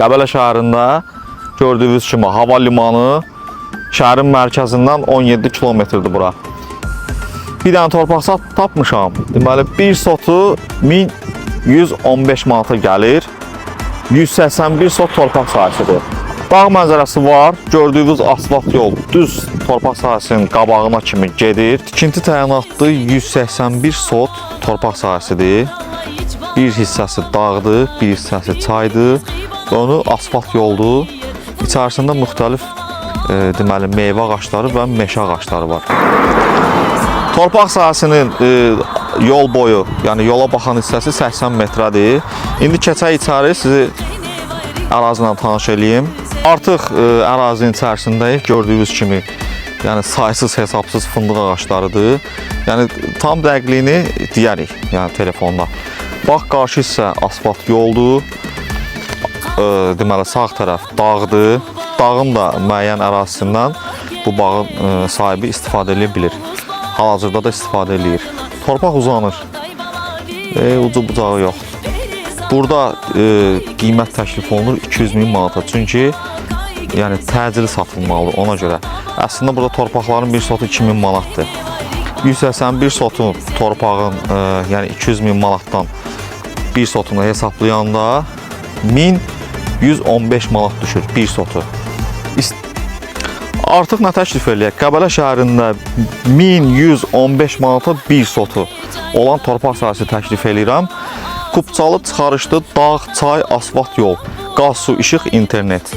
Qəbələ şəhərində gördüyünüz kimi hava limanı şəhərin mərkəzindən 17 kilometrdir bura. Bir dənə torpaq sat tapmışam. Deməli, bir sotu 1115 manata gəlir. 181 sot torpaq sahəsidir. Dağ mənzərəsi var. Gördüyünüz asfalt yol düz torpaq sahəsinin qabağına kimi gedir. Tikinti təyinatlı 181 sot torpaq sahəsidir. Bir hissəsi dağdır, bir hissəsi çaydır. Onu asfalt yoldur. İçərisində müxtəlif deməli, meyvə ağacları və meşə ağacları var. Torpaq sahəsinin yol boyu, yəni yola baxan hissəsi 80 metrədir. İndi keçək içəri, sizi ərazilə tanış edeyim. Artıq ərazinin içərisindəyik, gördüyünüz kimi, yəni saysız hesabsız fındıq ağaclarıdır. Yəni tam dəqiqliyini deyərik, yəni telefonda. Bax, qarşı hissə asfalt yoldur. Deməli, sağ tərəf dağdır. Dağın da müəyyən ərazisindən bu bağın sahibi istifadə edə bilir. Hal-hazırda da istifadə edir. Torpaq uzanır. Ucu bucağı yox. Burada qiymət təklif olunur 200.000 manata. Çünki yəni təcili satılmalıdır ona görə. Əslində burada torpaqların bir sotu 2000 manatdır. 181 sotu torpağın yəni 200.000 manatdan bir sotunu hesablayanda 1115 manat düşür bir sotu. Artıq nə təklif eləyək? Qəbələ şəhərində 1115 manata bir sotu olan torpaq sahəsi təklif eləyirəm. Kupçalı çıxarışlı dağ, çay, asfalt yol, qaz, su, işıq, internet.